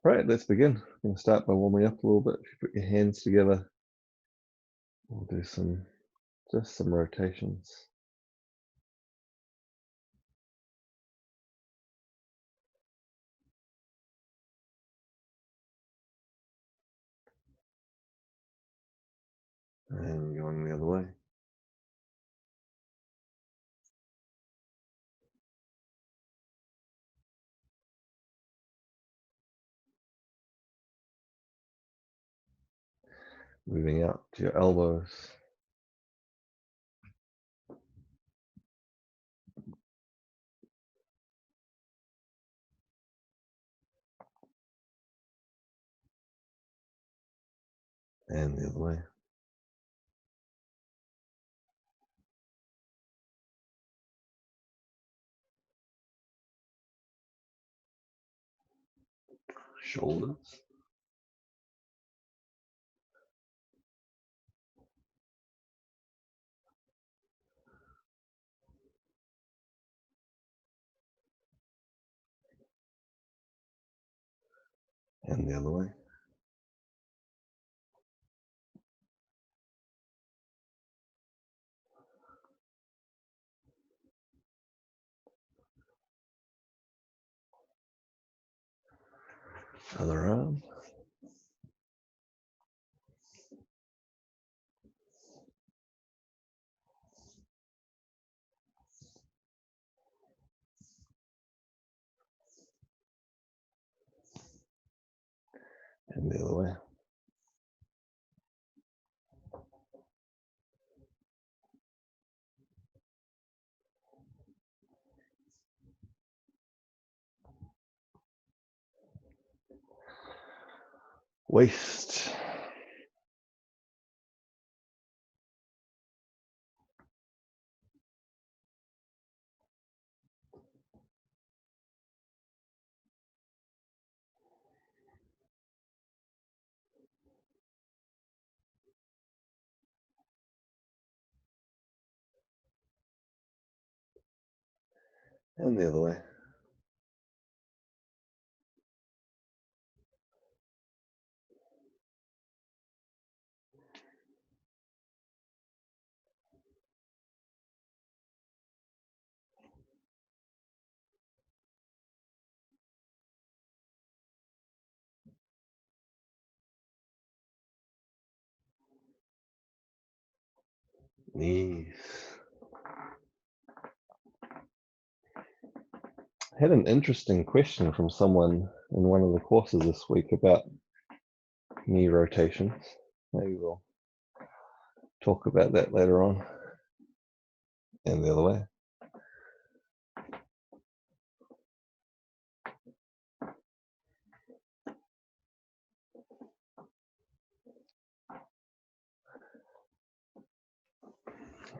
Right, let's begin. I'm going to start by warming up a little bit. If you put your hands together, we'll do just some rotations. And going the other way. Moving out to your elbows. And the other way. Shoulders. And the other way. Other arm. And the other way. Waist. And the other way. Knees. I had an interesting question from someone in one of the courses this week about knee rotations. Maybe we'll talk about that later on. And the other way.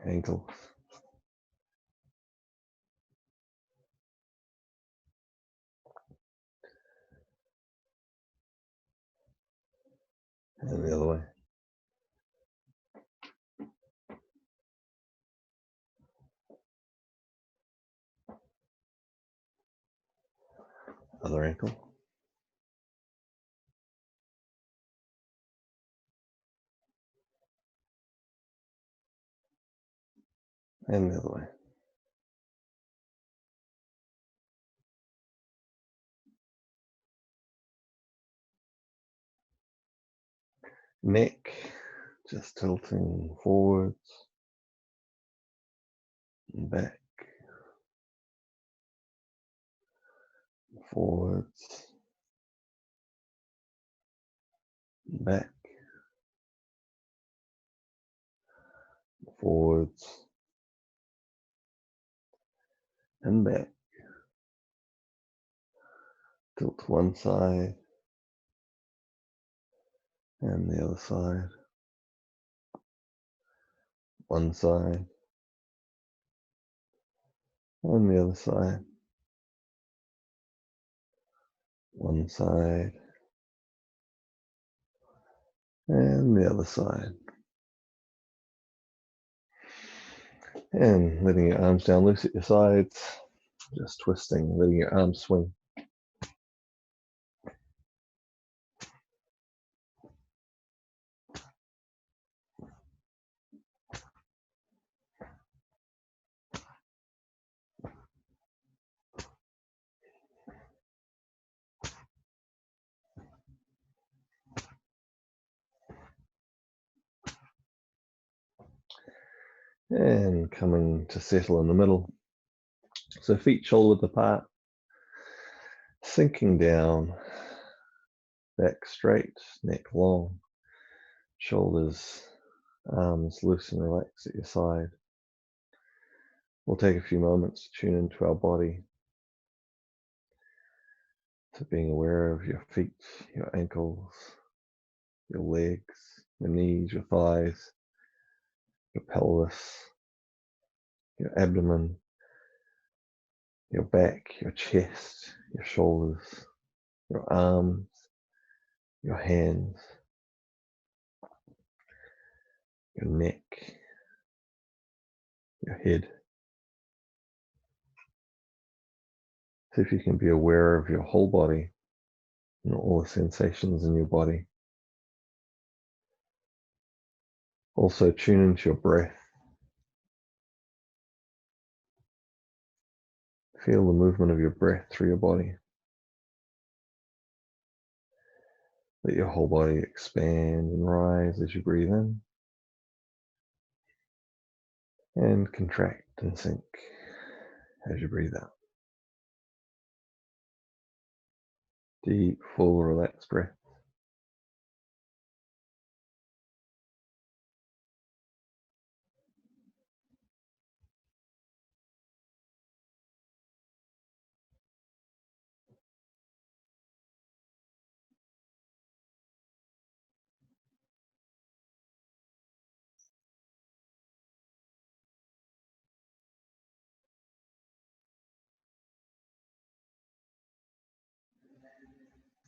Ankles. And the other way. Other ankle. And the other way. Neck, just tilting forwards and back, forwards, back, forwards, and back. Tilt to one side and the other side. One side and the other side. One side and the other side. And letting your arms down loose at your sides. Just twisting, letting your arms swing. And coming to settle in the middle. So feet shoulder width apart, sinking down, back straight, neck long, shoulders, arms loose and relaxed at your side. We'll take a few moments to tune into our body, to being aware of your feet, your ankles, your legs, your knees, your thighs, your pelvis, your abdomen, your back, your chest, your shoulders, your arms, your hands, your neck, your head. See if you can be aware of your whole body and all the sensations in your body. Also tune into your breath. Feel the movement of your breath through your body. Let your whole body expand and rise as you breathe in, and contract and sink as you breathe out. Deep, full, relaxed breath.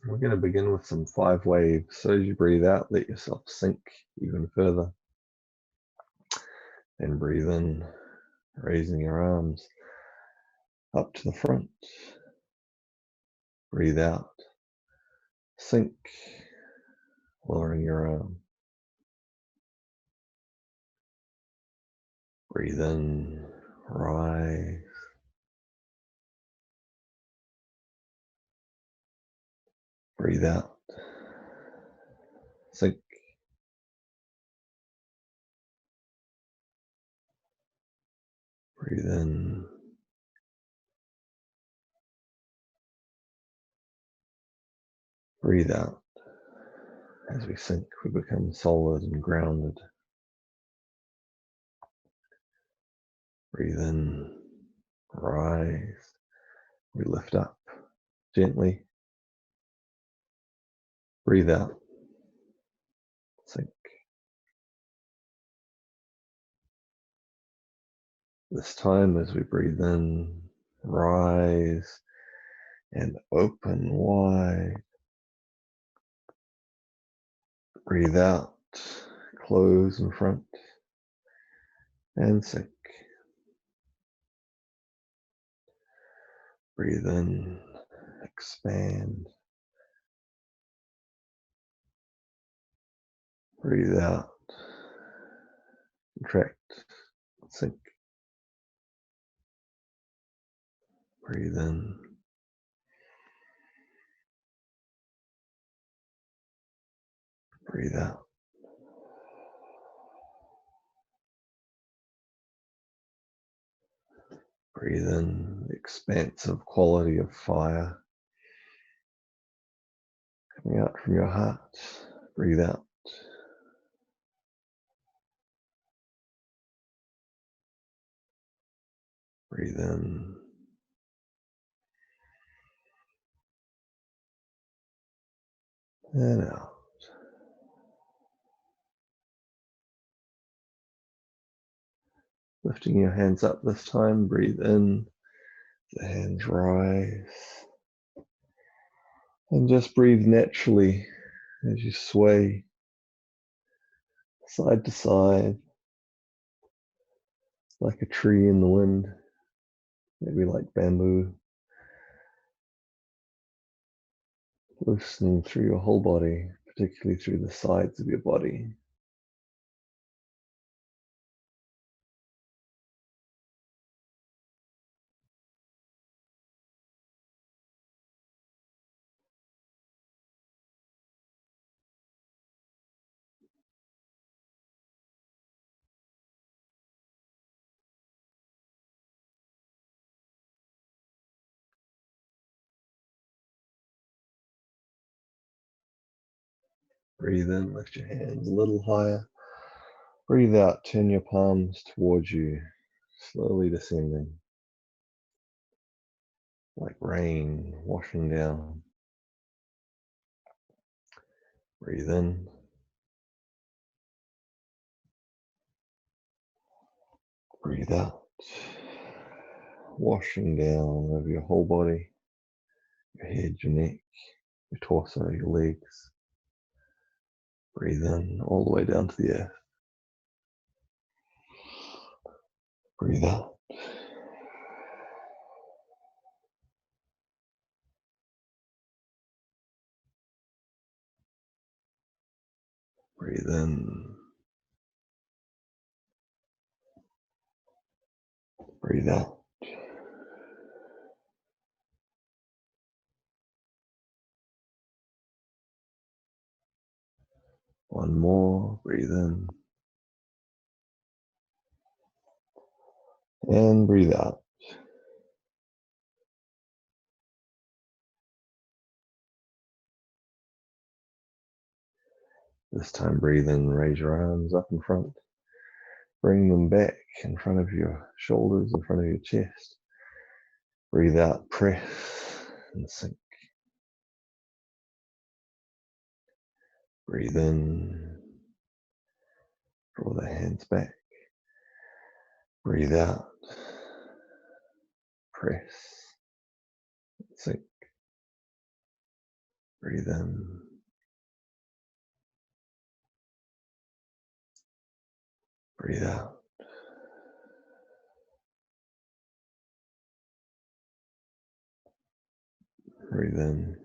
We're going to begin with some 5 waves. So as you breathe out, let yourself sink even further. Then breathe in, raising your arms up to the front. Breathe out, sink, lowering your arm. Breathe in, rise. Breathe out, sink. Breathe in. Breathe out. As we sink, we become solid and grounded. Breathe in, rise. We lift up gently. Breathe out, sink. This time, as we breathe in, rise and open wide. Breathe out, close in front, and sink. Breathe in, expand. Breathe out, contract, sink. Breathe in. Breathe out. Breathe in the expansive quality of fire coming out from your heart. Breathe out. Breathe in. And out. Lifting your hands up this time, breathe in. The hands rise. And just breathe naturally as you sway side to side, like a tree in the wind, maybe like bamboo, loosening through your whole body, particularly through the sides of your body. Breathe in, lift your hands a little higher. Breathe out, turn your palms towards you, slowly descending, like rain washing down. Breathe in. Breathe out, washing down over your whole body, your head, your neck, your torso, your legs. Breathe in all the way down to the earth. Breathe out. Breathe in. Breathe out. One more. Breathe in. And breathe out. This time breathe in, raise your arms up in front. Bring them back in front of your shoulders, in front of your chest. Breathe out, press and sink. Breathe in, draw the hands back. Breathe out, press, sink. Breathe in. Breathe out. Breathe in.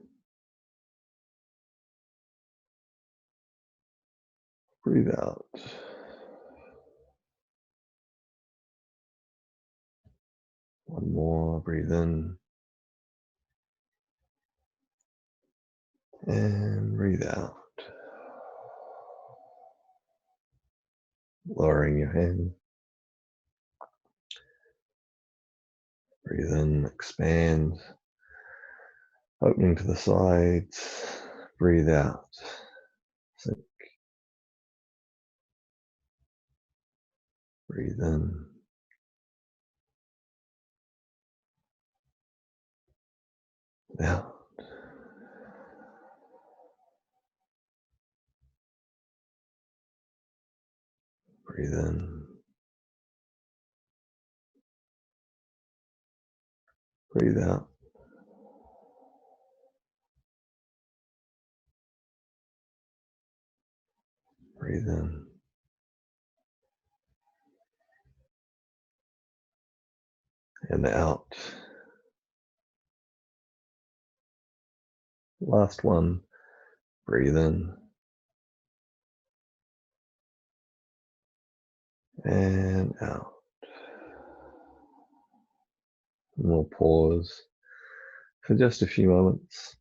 Breathe out. One more. Breathe in. And breathe out. Lowering your hand. Breathe in, expand. Opening to the sides. Breathe out. Sink. Breathe in. Out. Breathe in. Breathe out. Breathe in. And out. Last one. Breathe in. And out. And we'll pause for just a few moments.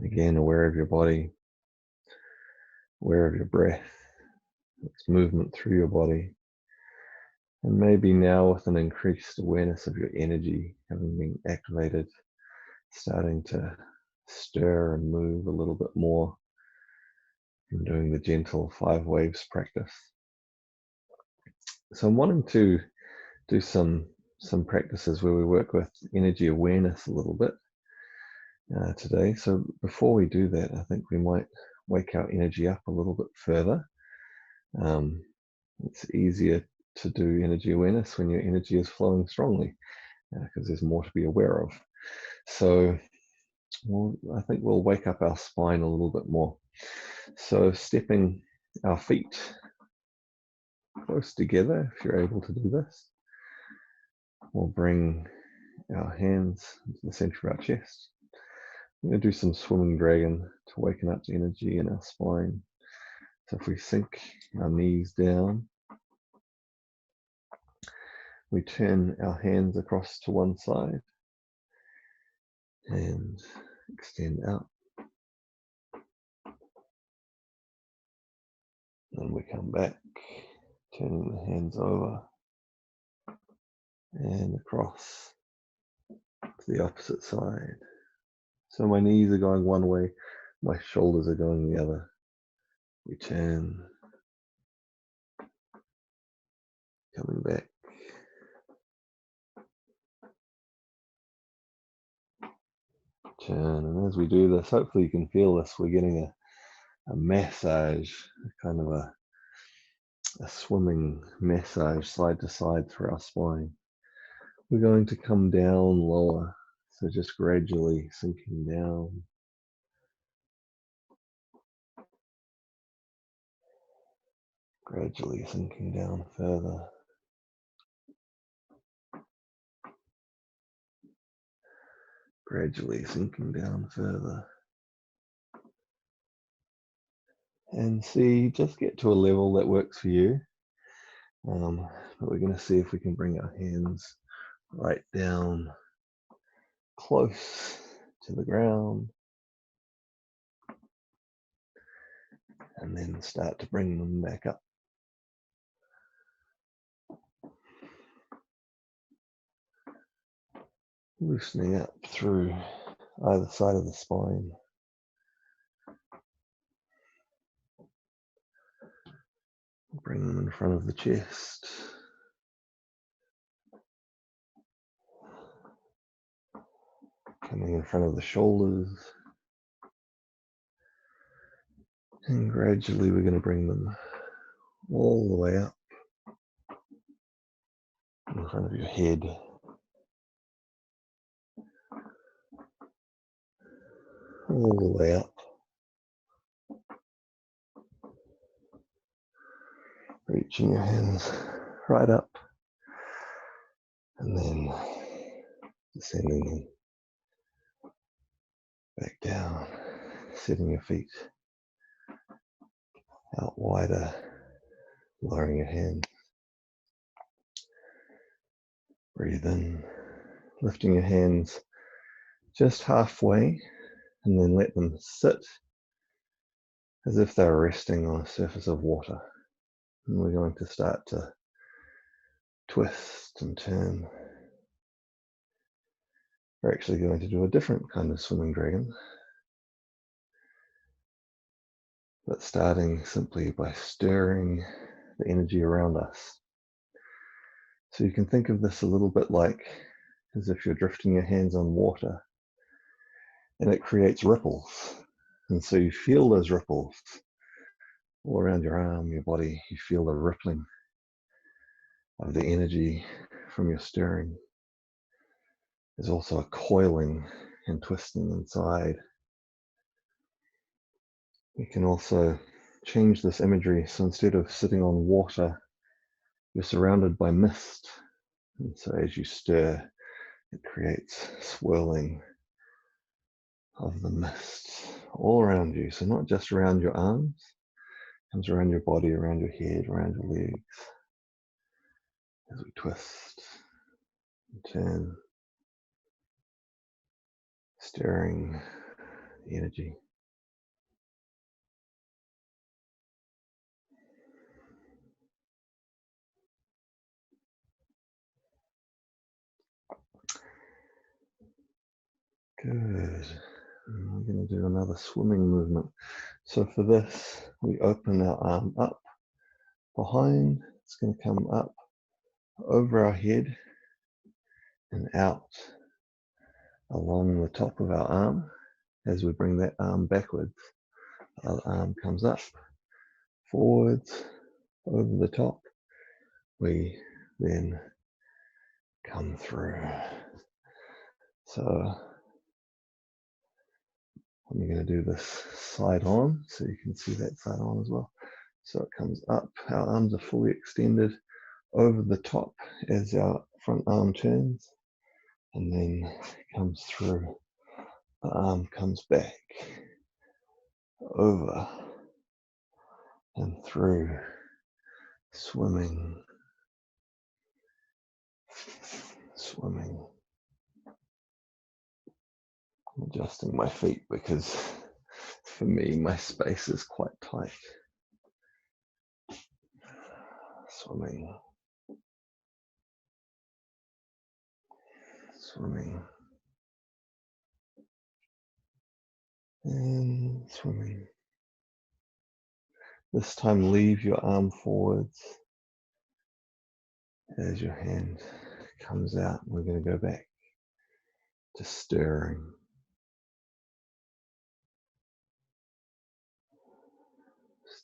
Again, aware of your body, aware of your breath, its movement through your body. And maybe now with an increased awareness of your energy having been activated, starting to stir and move a little bit more and doing the gentle 5 waves practice. So I'm wanting to do some practices where we work with energy awareness a little bit today. So before we do that, I think we might wake our energy up a little bit further. It's easier to do energy awareness when your energy is flowing strongly because there's more to be aware of. So I think we'll wake up our spine a little bit more. So stepping our feet close together, if you're able to do this, we'll bring our hands into the center of our chest. I'm going to do some swimming dragon to waken up the energy in our spine. So if we sink our knees down, we turn our hands across to one side and extend out. Then we come back, turning the hands over and across to the opposite side. So my knees are going one way, my shoulders are going the other. We turn, coming back. Turn, and as we do this, hopefully you can feel this, we're getting a massage, kind of a swimming massage side to side through our spine. We're going to come down lower, so just gradually sinking down. Gradually sinking down further. Gradually sinking down further. And see, just get to a level that works for you. But we're going to see if we can bring our hands right down close to the ground. And then start to bring them back up. Loosening up through either side of the spine. Bring them in front of the chest. Coming in front of the shoulders. And gradually we're going to bring them all the way up in front of your head. All the way up. Reaching your hands right up. And then descending them back down. Setting your feet out wider. Lowering your hands. Breathe in. Lifting your hands just halfway. And then let them sit as if they're resting on a surface of water. And we're going to start to twist and turn. We're actually going to do a different kind of swimming dragon, but starting simply by stirring the energy around us. So you can think of this a little bit like as if you're drifting your hands on water and it creates ripples. And so you feel those ripples all around your arm, your body. You feel the rippling of the energy from your stirring. There's also a coiling and twisting inside. You can also change this imagery. So instead of sitting on water, you're surrounded by mist. And so as you stir, it creates swirling of the mist all around you. So not just around your arms, it comes around your body, around your head, around your legs. As we twist and turn, stirring the energy. Good. And we're going to do another swimming movement. So for this, we open our arm up behind. It's going to come up over our head and out along the top of our arm. As we bring that arm backwards, our arm comes up, forwards, over the top. We then come through. So I'm going to do this side on, so you can see that side on as well. So it comes up, our arms are fully extended over the top as our front arm turns, and then comes through. The arm comes back, over and through, swimming, swimming. I'm adjusting my feet because for me, my space is quite tight. Swimming, swimming, and swimming. This time leave your arm forwards as your hand comes out. We're going to go back to stirring.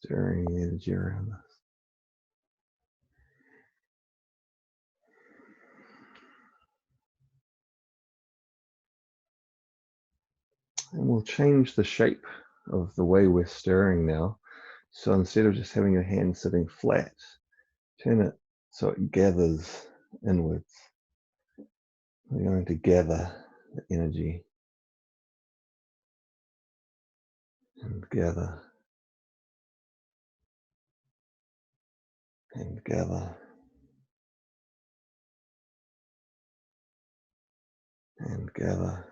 Stirring the energy around us. And we'll change the shape of the way we're stirring now. So instead of just having your hand sitting flat, turn it so it gathers inwards. We're going to gather the energy and gather and gather and gather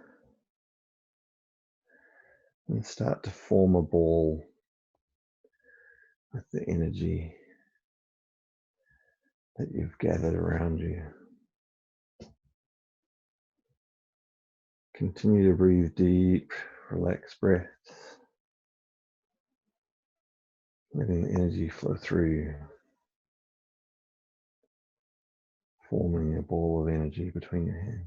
and start to form a ball with the energy that you've gathered around you. Continue to breathe deep, relaxed breaths, letting the energy flow through you, forming a ball of energy between your hands.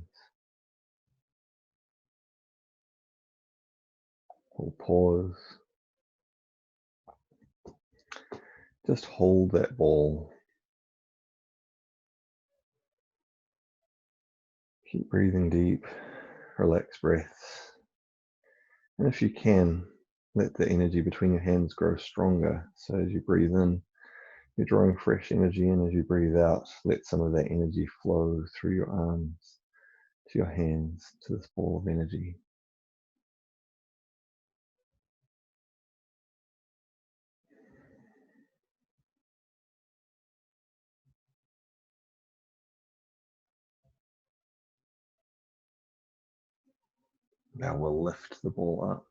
We'll pause. Just hold that ball. Keep breathing deep, relaxed breaths. And if you can, let the energy between your hands grow stronger. So as you breathe in, you're drawing fresh energy in. As you breathe out, let some of that energy flow through your arms, to your hands, to this ball of energy. Now we'll lift the ball up.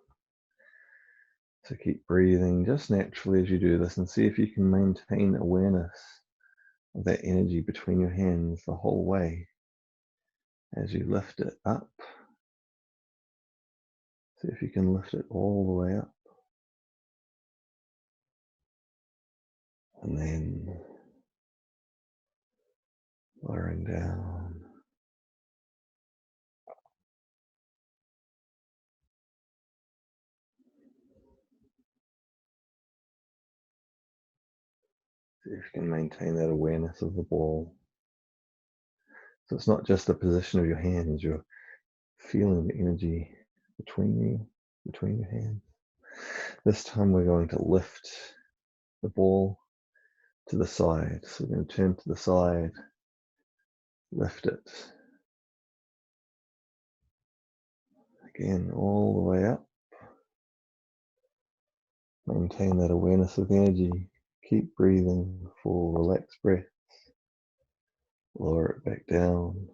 So keep breathing just naturally as you do this and see if you can maintain awareness of that energy between your hands the whole way as you lift it up. See if you can lift it all the way up. And then lowering down. See if you can maintain that awareness of the ball. So it's not just the position of your hands, you're feeling the energy between your hands. This time we're going to lift the ball to the side. So we're going to turn to the side, lift it. Again, all the way up. Maintain that awareness of the energy. Keep breathing, full relaxed breaths. Lower it back down.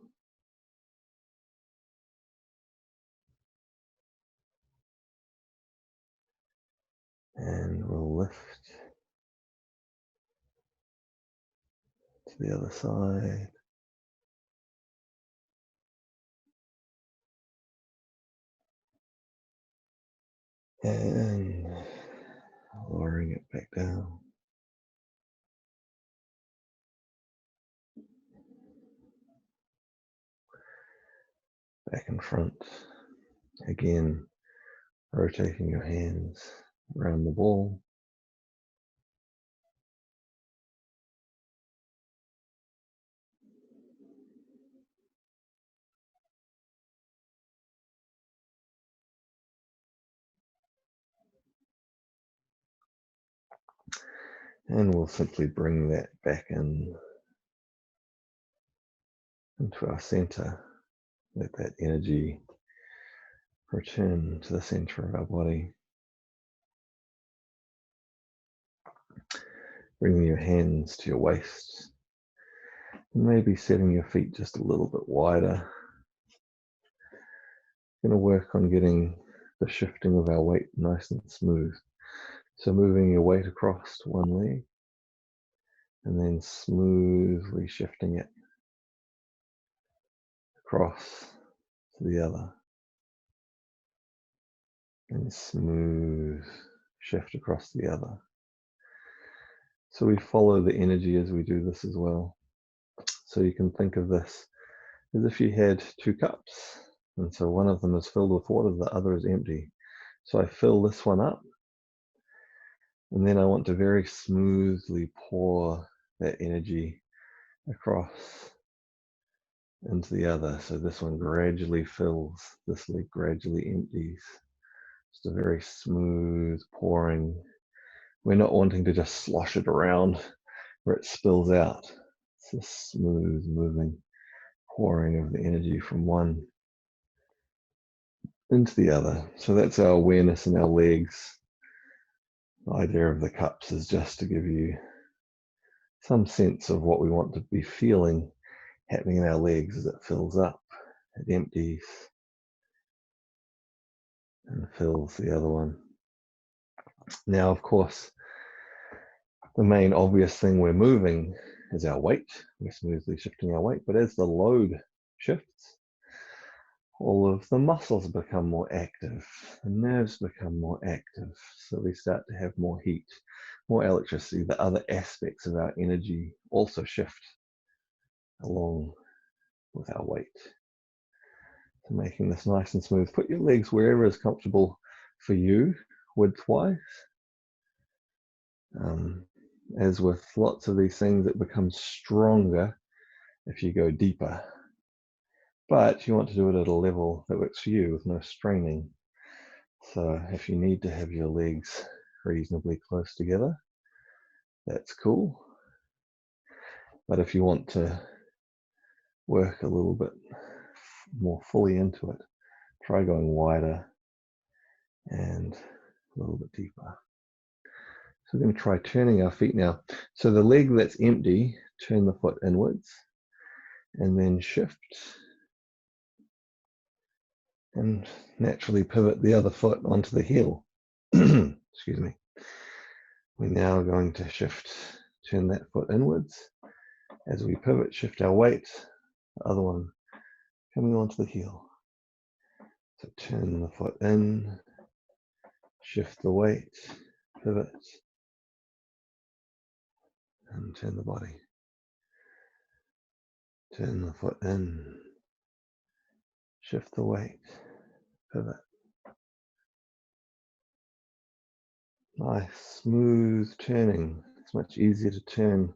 And we'll lift to the other side. And lowering it back down. Back in front. Again, rotating your hands around the ball. And we'll simply bring that back into our center. Let that energy return to the center of our body. Bringing your hands to your waist. And maybe setting your feet just a little bit wider. We're going to work on getting the shifting of our weight nice and smooth. So moving your weight across to one leg and then smoothly shifting it across to the other. And smooth shift across the other. So we follow the energy as we do this as well. So you can think of this as if you had two cups, and so one of them is filled with water, the other is empty. So I fill this one up, and then I want to very smoothly pour that energy across into the other. So this one gradually fills, this leg gradually empties. Just a very smooth pouring. We're not wanting to just slosh it around where it spills out. It's a smooth moving pouring of the energy from one into the other. So that's our awareness in our legs. The idea of the cups is just to give you some sense of what we want to be feeling happening in our legs as it fills up, it empties, and fills the other one. Now, of course, the main obvious thing we're moving is our weight. We're smoothly shifting our weight, but as the load shifts, all of the muscles become more active, the nerves become more active, so we start to have more heat, more electricity. The other aspects of our energy also shift along with our weight. So making this nice and smooth. Put your legs wherever is comfortable for you, width-wise. As with lots of these things, it becomes stronger if you go deeper. But you want to do it at a level that works for you with no straining. So if you need to have your legs reasonably close together, that's cool. But if you want to work a little bit more fully into it, try going wider and a little bit deeper. So we're going to try turning our feet now. So the leg that's empty, turn the foot inwards and then shift and naturally pivot the other foot onto the heel. Excuse me. We're now going to shift, turn that foot inwards. As we pivot, shift our weight, the other one coming onto the heel. So turn the foot in, shift the weight, pivot, and turn the body. Turn the foot in, shift the weight, pivot. Nice, smooth turning. It's much easier to turn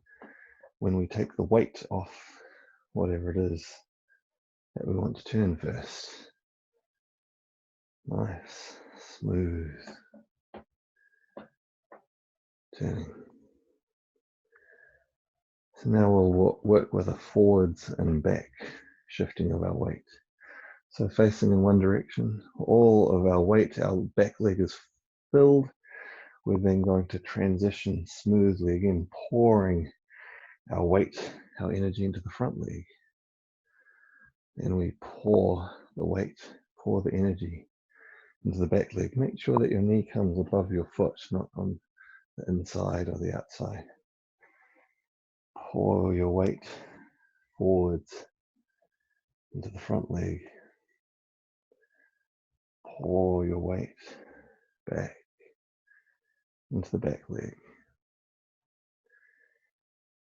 when we take the weight off whatever it is that we want to turn first. Nice, smooth turning. So now we'll work with a forwards and back shifting of our weight. So facing in one direction, all of our weight, our back leg is filled. We're then going to transition smoothly, again, pouring our weight, our energy into the front leg. Then we pour the weight, pour the energy into the back leg. Make sure that your knee comes above your foot, not on the inside or the outside. Pour your weight forwards into the front leg. Pour your weight back into the back leg.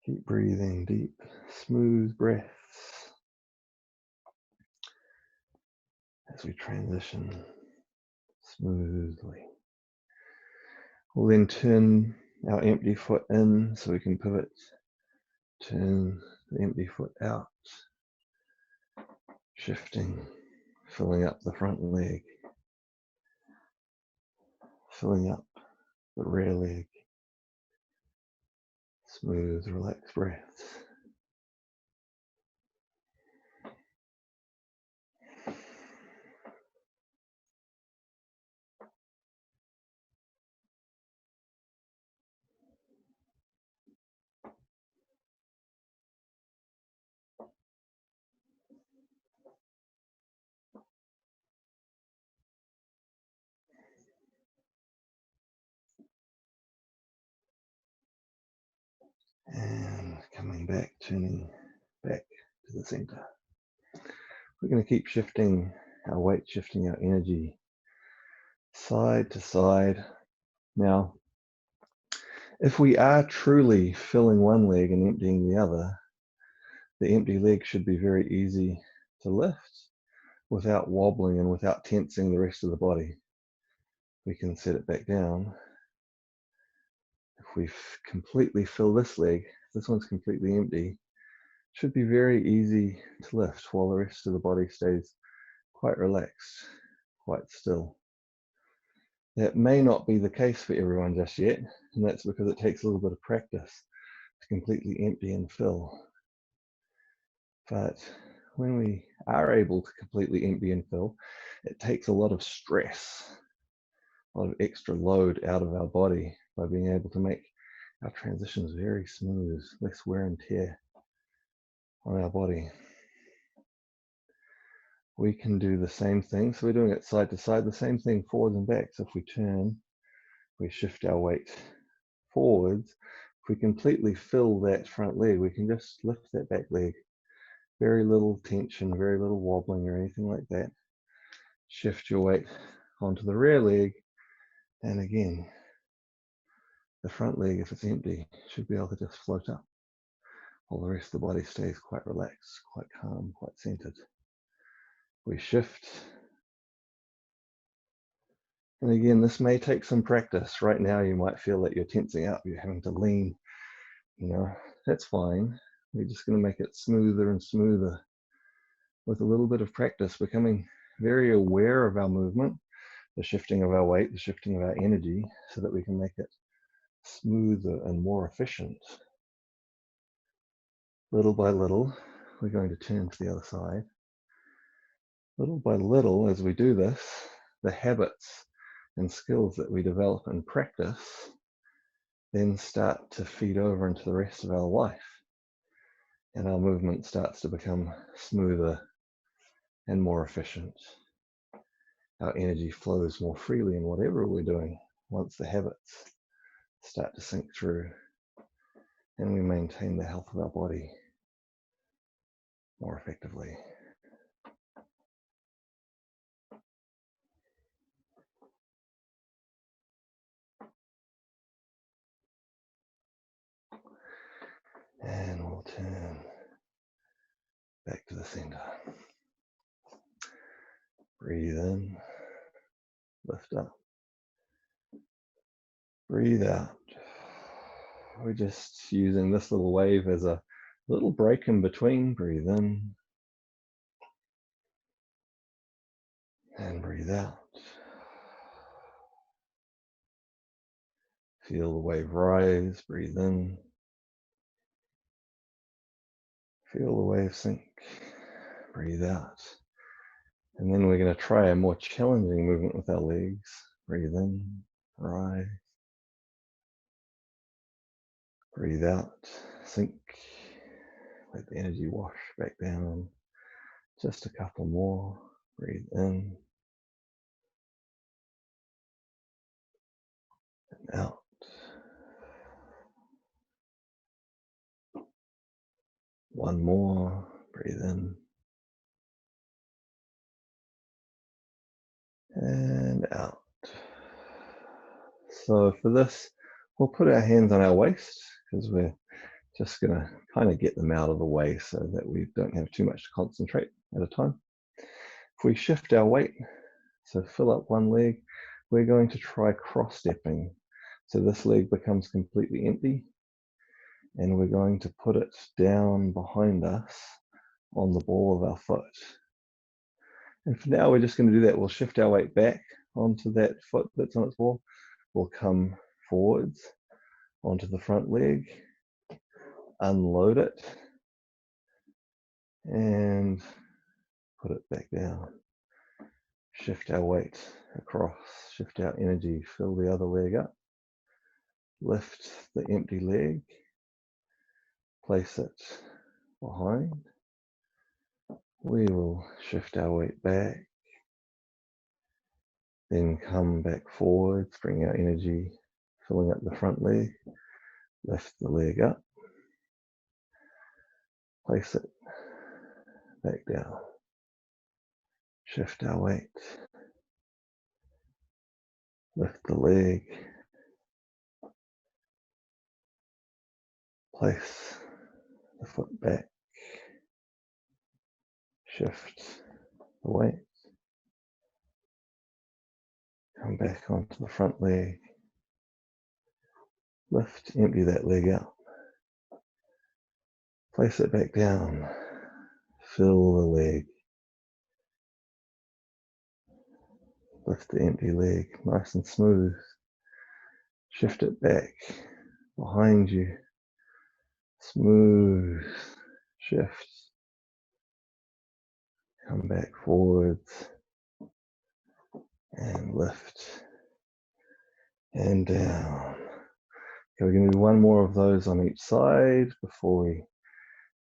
Keep breathing deep, smooth breaths as we transition smoothly. We'll then turn our empty foot in so we can pivot. Turn the empty foot out, shifting, filling up the front leg, filling up the rear leg. Smooth, relaxed breaths. And coming back, turning back to the center. We're going to keep shifting our weight, shifting our energy side to side. Now, If we are truly filling one leg and emptying the other, the empty leg should be very easy to lift without wobbling and without tensing the rest of the body. We can set it back down. If we completely fill this leg, this one's completely empty, it should be very easy to lift while the rest of the body stays quite relaxed, quite still. That may not be the case for everyone just yet, and that's because it takes a little bit of practice to completely empty and fill. But when we are able to completely empty and fill, it takes a lot of stress, a lot of extra load out of our body by being able to make our transitions very smooth, less wear and tear on our body. We can do the same thing. So we're doing it side to side, the same thing forwards and back. So if we turn, we shift our weight forwards. If we completely fill that front leg, we can just lift that back leg. Very little tension, very little wobbling or anything like that. Shift your weight onto the rear leg. And again, the front leg, if it's empty, should be able to just float up while the rest of the body stays quite relaxed, quite calm, quite centered. We shift. And again, this may take some practice. Right now, you might feel that you're tensing up, you're having to lean. That's fine. We're just going to make it smoother and smoother with a little bit of practice, becoming very aware of our movement, the shifting of our weight, the shifting of our energy, so that we can make it smoother and more efficient. Little by little, we're going to turn to the other side. Little by little, as we do this, the habits and skills that we develop and practice then start to feed over into the rest of our life. And our movement starts to become smoother and more efficient. Our energy flows more freely in whatever we're doing once the habits start to sink through, and we maintain the health of our body more effectively. And we'll turn back to the center. Breathe in, lift up. Breathe out. We're just using this little wave as a little break in between. Breathe in and breathe out. Feel the wave rise. Breathe in. Feel the wave sink. Breathe out. And then we're going to try a more challenging movement with our legs. Breathe in, rise. Breathe out, sink. Let the energy wash back down. Just a couple more. Breathe in and out. One more. Breathe in and out. So for this, we'll put our hands on our waist because we're just going to kind of get them out of the way so that we don't have too much to concentrate at a time. If we shift our weight, so fill up one leg, we're going to try cross-stepping. So this leg becomes completely empty, and we're going to put it down behind us on the ball of our foot. And for now, we're just going to do that. We'll shift our weight back onto that foot that's on its ball. We'll come forwards onto the front leg, unload it, and put it back down. Shift our weight across, shift our energy, fill the other leg up, lift the empty leg, place it behind. We will shift our weight back, then come back forwards, bring our energy, filling up the front leg, lift the leg up, place it back down, shift our weight, lift the leg, Place the foot back, shift the weight, come back onto the front leg, lift, empty that leg out, place it back down, fill the leg, lift the empty leg, nice and smooth, shift it back behind you, smooth, shift, come back forwards, and lift, and down. Okay, we're going to do one more of those on each side before we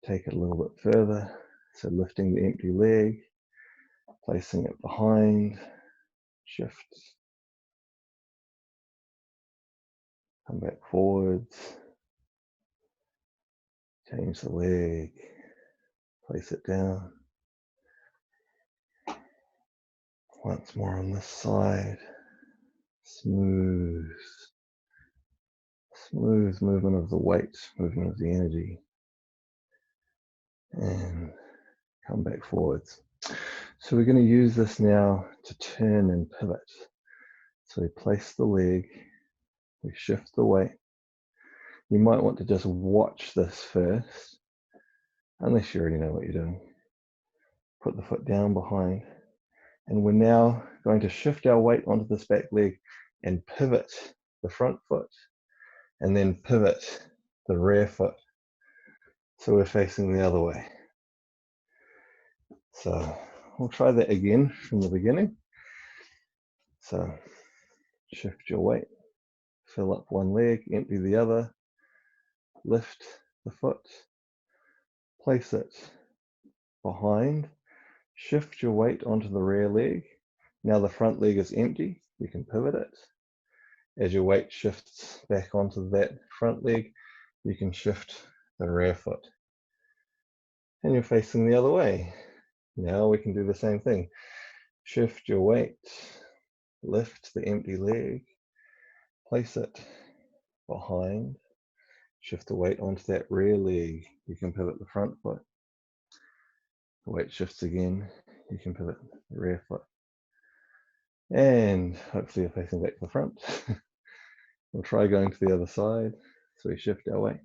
take it a little bit further. So lifting the empty leg, placing it behind, shift, come back forwards, change the leg, place it down. Once more on this side, smooth movement of the weight, movement of the energy, and come back forwards. So we're going to use this now to turn and pivot. So we place the leg, we shift the weight. You might want to just watch this first, unless you already know what you're doing. Put the foot down behind, and we're now going to shift our weight onto this back leg and pivot the front foot, and then pivot the rear foot. So we're facing the other way. So we'll try that again from the beginning. So shift your weight, fill up one leg, empty the other, lift the foot, place it behind, shift your weight onto the rear leg. Now the front leg is empty, you can pivot it. As your weight shifts back onto that front leg, you can shift the rear foot. And you're facing the other way. Now we can do the same thing. Shift your weight, lift the empty leg, place it behind, shift the weight onto that rear leg, you can pivot the front foot. The weight shifts again, you can pivot the rear foot. And hopefully you're facing back to the front. We'll try going to the other side. So we shift our weight,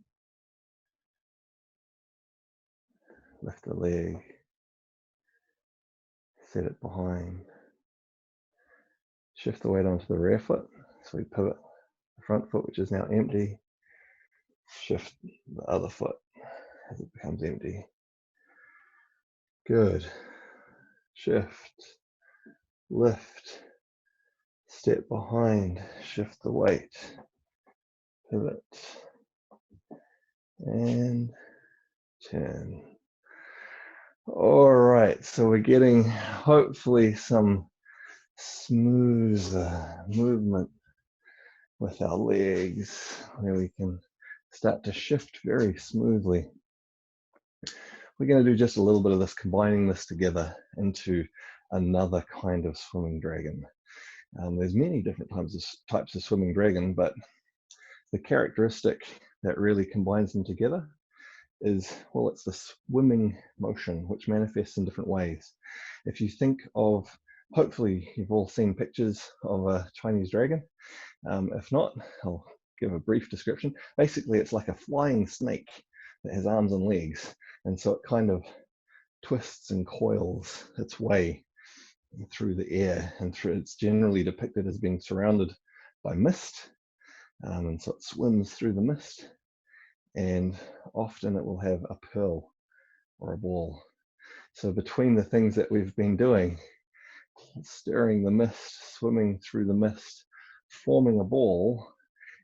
lift the leg, set it behind, shift the weight onto the rear foot. So we pivot the front foot, which is now empty, shift the other foot as it becomes empty. Good. Shift, lift, step behind, shift the weight, pivot, and turn. All right, so we're getting hopefully some smooth movement with our legs, where we can start to shift very smoothly. We're going to do just a little bit of this, combining this together into another kind of swimming dragon. There's many different types of swimming dragon, but the characteristic that really combines them together is, well, it's the swimming motion, which manifests in different ways. If you think of, hopefully you've all seen pictures of a Chinese dragon. If not, I'll give a brief description. Basically, it's like a flying snake that has arms and legs, and so it kind of twists and coils its way through the air, and it's generally depicted as being surrounded by mist, and so it swims through the mist, and often it will have a pearl or a ball. So between the things that we've been doing, stirring the mist, swimming through the mist, forming a ball,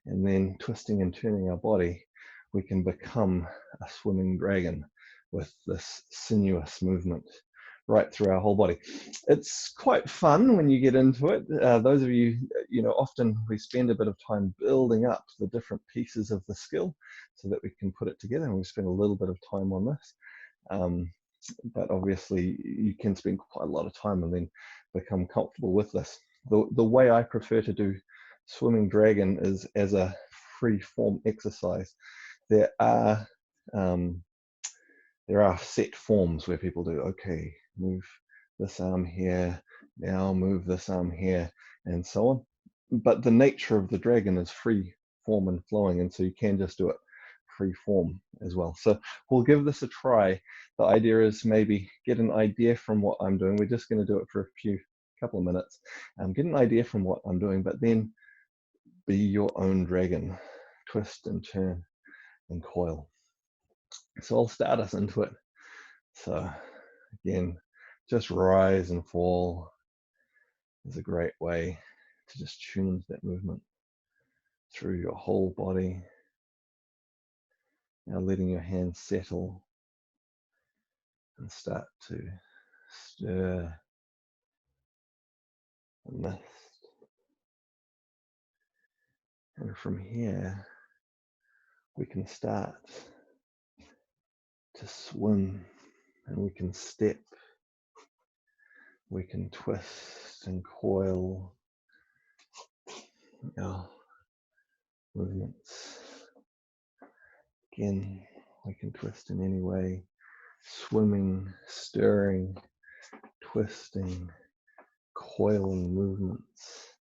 and then twisting and turning our body, we can become a swimming dragon with this sinuous movement right through our whole body. It's quite fun when you get into it. Those of you, often we spend a bit of time building up the different pieces of the skill so that we can put it together, and we spend a little bit of time on this. But obviously you can spend quite a lot of time and then become comfortable with this. The way I prefer to do swimming dragon is as a free form exercise. there are set forms where people do, okay, move this arm here, now move this arm here, and so on. But the nature of the dragon is free form and flowing, and so you can just do it free form as well. So we'll give this a try. The idea is maybe get an idea from what I'm doing. We're just going to do it for a couple of minutes. Get an idea from what I'm doing, but then be your own dragon. Twist and turn and coil. So I'll start us into it. So again, just rise and fall is a great way to just tune into that movement through your whole body. Now letting your hands settle and start to stir the mist. And from here, we can start to swim, and we can step, we can twist and coil our movements. Again, we can twist in any way, swimming, stirring, twisting, coiling movements.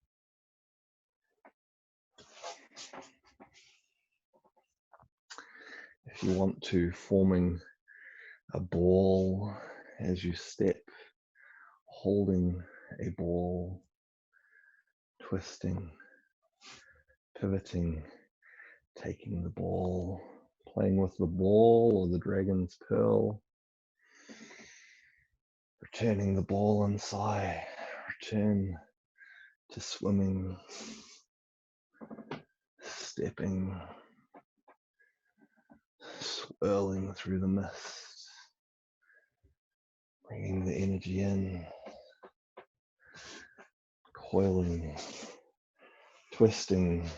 If you want to, forming a ball as you step, holding a ball, twisting, pivoting, taking the ball, playing with the ball or the dragon's pearl, returning the ball inside, return to swimming, stepping, swirling through the mist, bringing the energy in, coiling, twisting.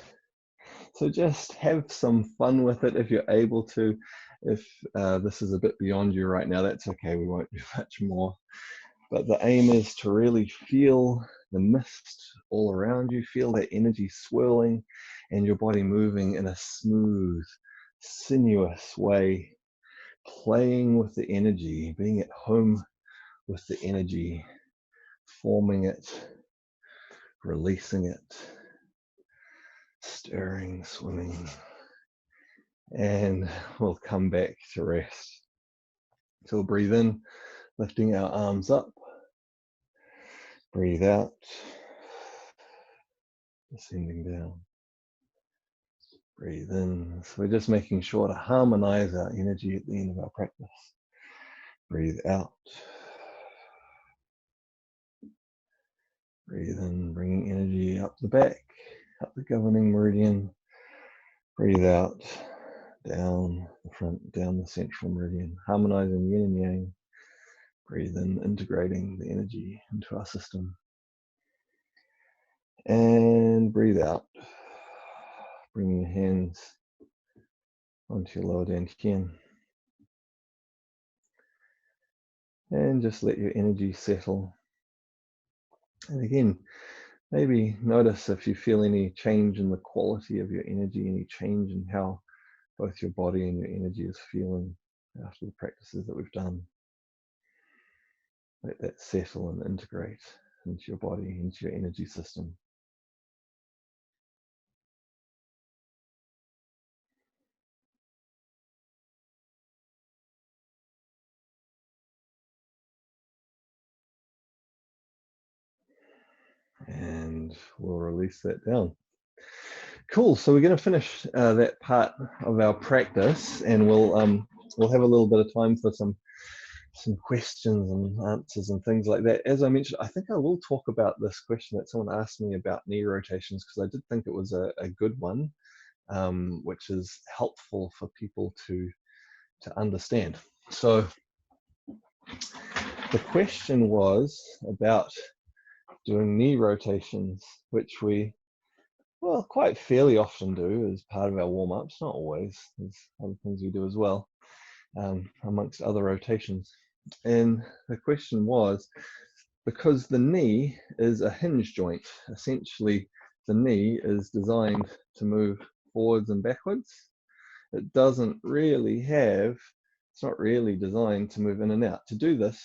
So just have some fun with it if you're able to. If this is a bit beyond you right now, that's okay, we won't do much more. But the aim is to really feel the mist all around you, feel that energy swirling and your body moving in a smooth, sinuous way, playing with the energy, being at home with the energy, forming it, releasing it, stirring, swimming, and we'll come back to rest. So we'll breathe in, lifting our arms up, breathe out, descending down. Breathe in. So we're just making sure to harmonize our energy at the end of our practice. Breathe out. Breathe in, bringing energy up the back, up the governing meridian. Breathe out, down the front, down the central meridian, harmonizing yin and yang. Breathe in, integrating the energy into our system. And breathe out, bringing your hands onto your lower dantian. And just let your energy settle. And again, maybe notice if you feel any change in the quality of your energy, any change in how both your body and your energy is feeling after the practices that we've done. Let that settle and integrate into your body, into your energy system. And we'll release that down. Cool. So we're going to finish that part of our practice, and we'll have a little bit of time for some questions and answers and things like that. As I mentioned, I think I will talk about this question that someone asked me about knee rotations, because I did think it was a good one, which is helpful for people to understand. So the question was about doing knee rotations, which we, well, quite fairly often do as part of our warm-ups, not always. There's other things we do as well, amongst other rotations. And the question was, because the knee is a hinge joint, essentially the knee is designed to move forwards and backwards. It doesn't really have, it's not really designed to move in and out. To do this,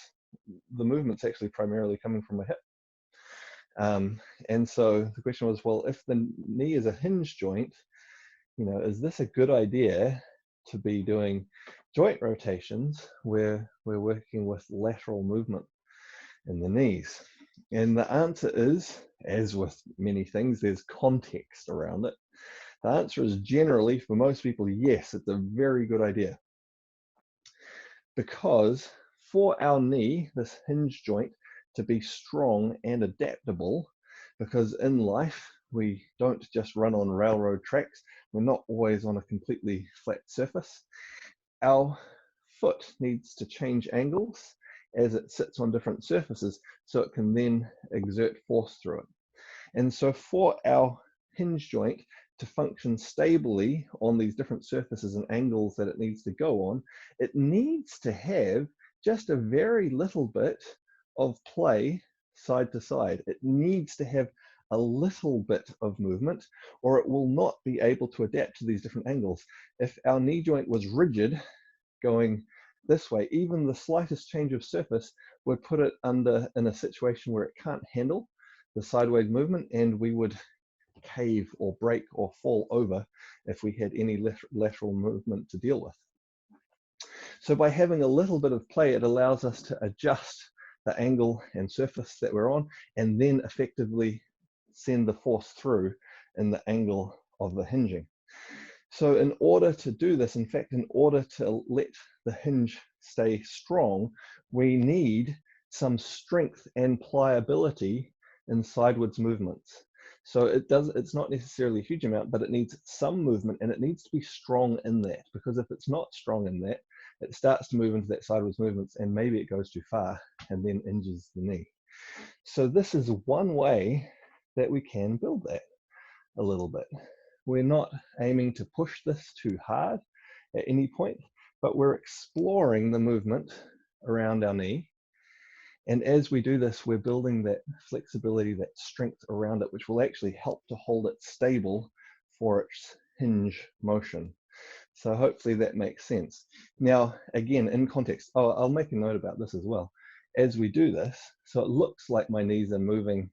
the movement's actually primarily coming from a hip. And so the question was, well, if the knee is a hinge joint, is this a good idea to be doing joint rotations where we're working with lateral movement in the knees? And the answer is, as with many things, there's context around it. The answer is generally, for most people, yes, it's a very good idea. Because for our knee, this hinge joint, to be strong and adaptable, because in life, we don't just run on railroad tracks. We're not always on a completely flat surface. Our foot needs to change angles as it sits on different surfaces so it can then exert force through it. And so for our hinge joint to function stably on these different surfaces and angles that it needs to go on, it needs to have just a very little bit of play side to side. It needs to have a little bit of movement, or it will not be able to adapt to these different angles. If our knee joint was rigid, going this way, even the slightest change of surface would put it in a situation where it can't handle the sideways movement, and we would cave or break or fall over if we had any lateral movement to deal with. So by having a little bit of play, it allows us to adjust the angle and surface that we're on, and then effectively send the force through in the angle of the hinging. So in order to do this, in fact, in order to let the hinge stay strong, we need some strength and pliability in sidewards movements. So it's not necessarily a huge amount, but it needs some movement, and it needs to be strong in that, because if it's not strong in that, it starts to move into that sideways movements, and maybe it goes too far and then injures the knee. So this is one way that we can build that a little bit. We're not aiming to push this too hard at any point, but we're exploring the movement around our knee. And as we do this, we're building that flexibility, that strength around it, which will actually help to hold it stable for its hinge motion. So hopefully that makes sense. Now, again, in context, I'll make a note about this as well. As we do this, so it looks like my knees are moving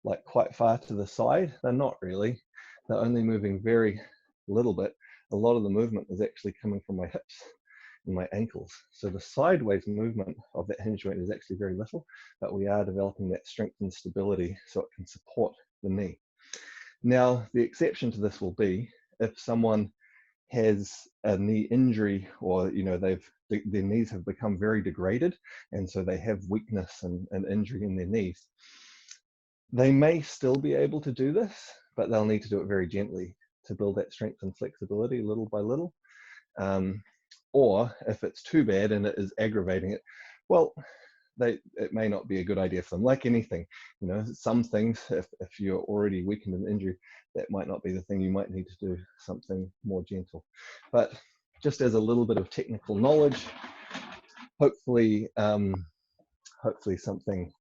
like quite far to the side. They're not really. They're only moving very little bit. A lot of the movement is actually coming from my hips and my ankles. So the sideways movement of that hinge joint is actually very little, but we are developing that strength and stability so it can support the knee. Now, the exception to this will be if someone has a knee injury, or their knees have become very degraded, and so they have weakness and injury in their knees. They may still be able to do this, but they'll need to do it very gently to build that strength and flexibility little by little. Or if it's too bad and it is aggravating it, well, it may not be a good idea for them. Like anything, some things, if you're already weakened in injury, that might not be the thing. You might need to do something more gentle. But just as a little bit of technical knowledge, hopefully something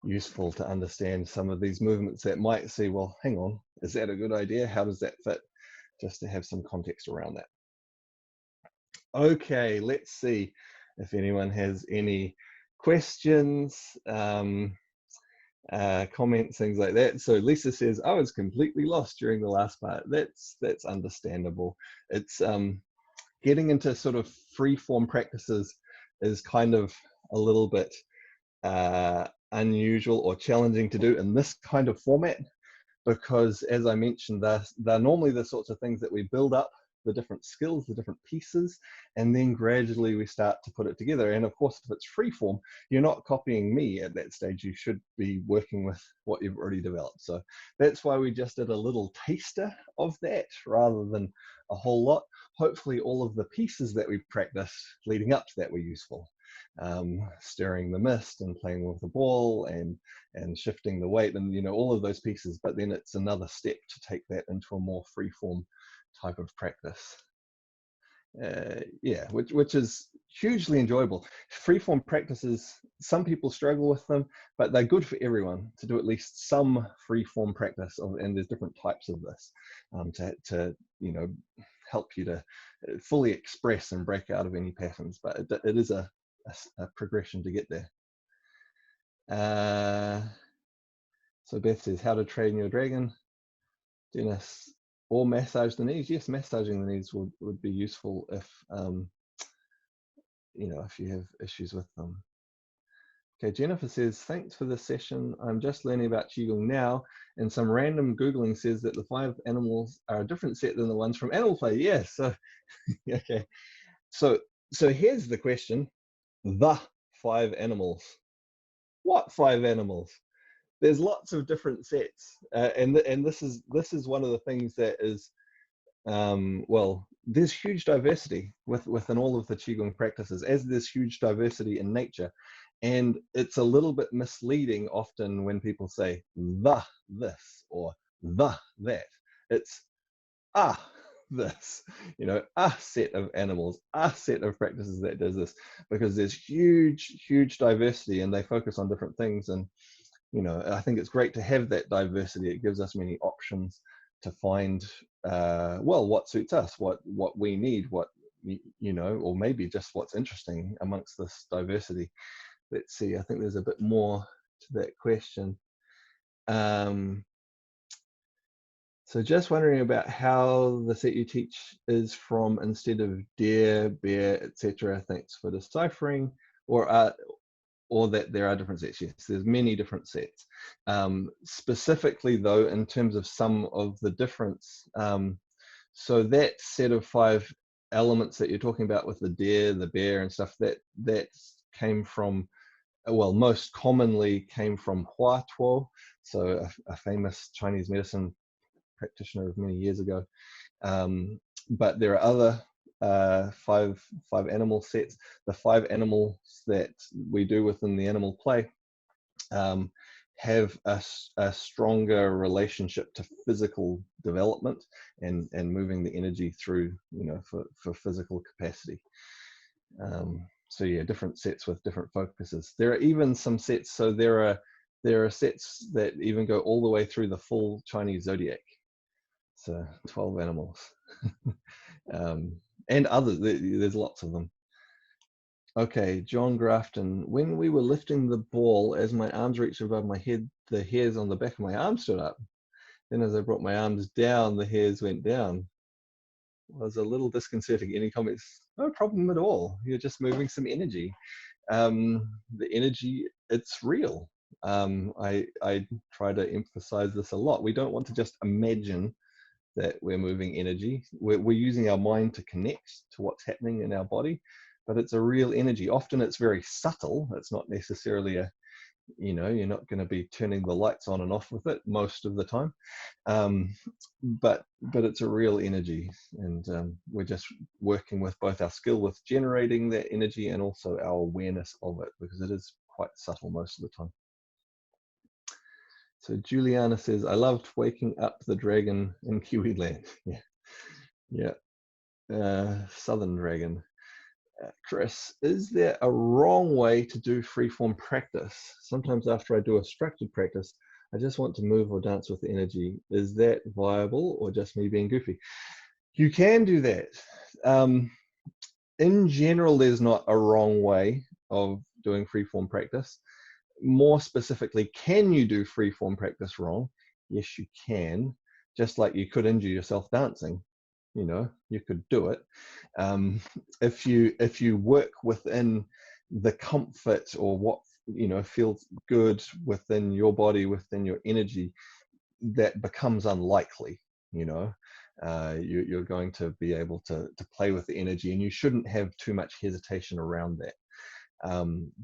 useful to understand some of these movements that might say, well, hang on, is that a good idea? How does that fit? Just to have some context around that. Okay, let's see if anyone has any questions, comments, things like that. So Lisa says, I was completely lost during the last part. That's understandable. It's getting into sort of free form practices is kind of a little bit unusual or challenging to do in this kind of format, because as I mentioned, they're normally the sorts of things that we build up the different skills, the different pieces, and then gradually we start to put it together. And of course, if it's free form, you're not copying me at that stage. You should be working with what you've already developed. So that's why we just did a little taster of that rather than a whole lot. Hopefully all of the pieces that we practiced leading up to that were useful. Stirring the mist and playing with the ball and shifting the weight and all of those pieces, but then it's another step to take that into a more free form type of practice. Yeah, which is hugely enjoyable. Freeform practices, some people struggle with them, but they're good for everyone to do at least some freeform practice and there's different types of this to help you to fully express and break out of any patterns, but it is a progression to get there. So Beth says, how to train your dragon. Dennis, or massage the knees. Yes, massaging the knees would be useful if if you have issues with them. Okay, Jennifer says, thanks for this session. I'm just learning about Qigong now, and some random Googling says that the 5 animals are a different set than the ones from Animal Play. Yes, so, okay. So here's the question. The 5 animals. What 5 animals? There's lots of different sets. And this is one of the things that is, well, there's huge diversity within all of the Qigong practices, as there's huge diversity in nature. And it's a little bit misleading often when people say the this or the that. It's this, a set of animals, a set of practices that does this, because there's huge diversity and they focus on different things. And I think it's great to have that diversity. It gives us many options to find well, what suits us, what we need, what or maybe just what's interesting amongst this diversity. Let's see, I think there's a bit more to that question. So just wondering about how the set you teach is from instead of deer, bear, etc. Thanks for deciphering, or that there are different sets. Yes, there's many different sets. Specifically though, in terms of some of the difference, so that set of 5 elements that you're talking about with the deer, the bear and stuff, that came from, well, most commonly came from Hua Tuo, so a famous Chinese medicine practitioner of many years ago. But there are other 5 animal sets. The 5 animals that we do within the Animal Play have a stronger relationship to physical development and moving the energy through, for physical capacity. So yeah, different sets with different focuses. There are even some sets, so there are sets that even go all the way through the full Chinese zodiac. So 12 animals. And others, there's lots of them. Okay, John Grafton, when we were lifting the ball, as my arms reached above my head, the hairs on the back of my arms stood up. Then as I brought my arms down, the hairs went down. It was a little disconcerting. Any comments? No problem at all. You're just moving some energy. The energy, it's real. I try to emphasize this a lot. We don't want to just imagine that we're moving energy. We're using our mind to connect to what's happening in our body, but it's a real energy. Often it's very subtle. It's not necessarily you're not going to be turning the lights on and off with it most of the time. But it's a real energy, and we're just working with both our skill with generating that energy and also our awareness of it, because it is quite subtle most of the time. So Juliana says, I loved waking up the dragon in Kiwi land. Yeah. Southern dragon. Chris, is there a wrong way to do freeform practice? Sometimes after I do a structured practice, I just want to move or dance with the energy. Is that viable or just me being goofy? You can do that. In general, there's not a wrong way of doing freeform practice. More specifically, can you do freeform practice wrong? Yes, you can. Just like you could injure yourself dancing. You could do it. If you work within the comfort or what feels good within your body, within your energy, that becomes unlikely. You're going to be able to play with the energy, and you shouldn't have too much hesitation around that.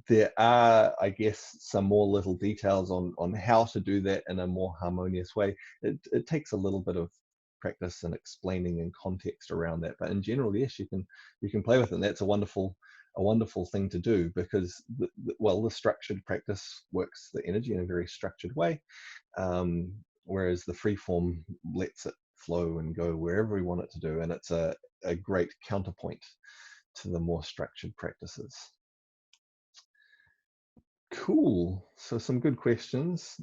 There are, I guess, some more little details on how to do that in a more harmonious way. It takes a little bit of practice and explaining and context around that, but in general, yes, you can play with it. And that's a wonderful thing to do, because the structured practice works the energy in a very structured way, whereas the free form lets it flow and go wherever we want it to do, and it's a great counterpoint to the more structured practices. Cool. So some good questions.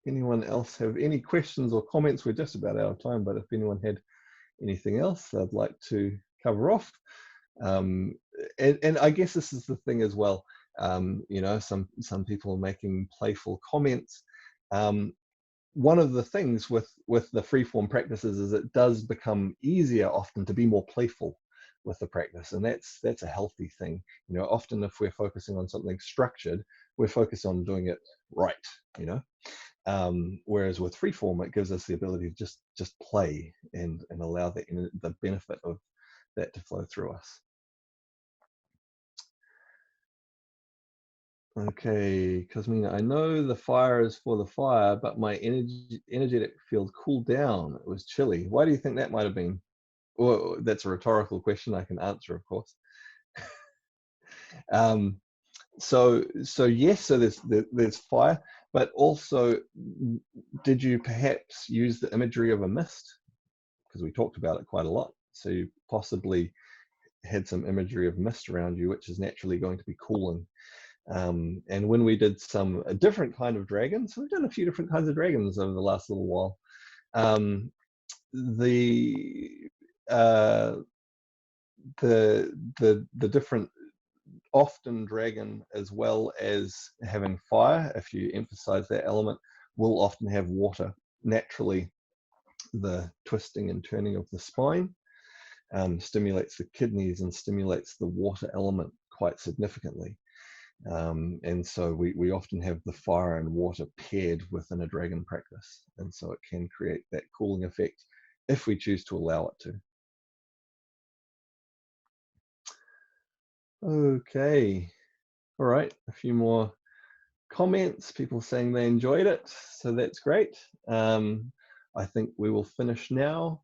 Anyone else have any questions or comments? We're just about out of time, but if anyone had anything else I'd like to cover off? And I guess this is the thing as well. You know, some people are making playful comments. One of the things with the freeform practices is it does become easier often to be more playful with the practice, and that's a healthy thing. You know, often if we're focusing on something structured, we're focused on doing it right. You know, whereas with freeform, it gives us the ability to just play and allow the benefit of that to flow through us. Okay, Cosmina, I know the fire is for the fire, but my energetic field cooled down. It was chilly. Why do you think that might have been? Well, that's a rhetorical question I can answer, of course. So yes, so there's fire, but also, did you perhaps use the imagery of a mist? Because we talked about it quite a lot. So you possibly had some imagery of mist around you, which is naturally going to be cooling. And when we did a different kind of dragons, we've done a few different kinds of dragons over the last little while. The different, often dragon, as well as having fire, if you emphasize that element, will often have water. Naturally, the twisting and turning of the spine stimulates the kidneys and stimulates the water element quite significantly. And so we often have the fire and water paired within a dragon practice. And so it can create that cooling effect if we choose to allow it to. Okay. All right. A few more comments, people saying they enjoyed it. So that's great. I think we will finish now.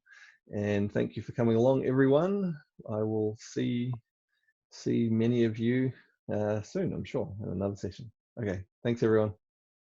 And thank you for coming along, everyone. I will see many of you soon, I'm sure, in another session. Okay, thanks everyone.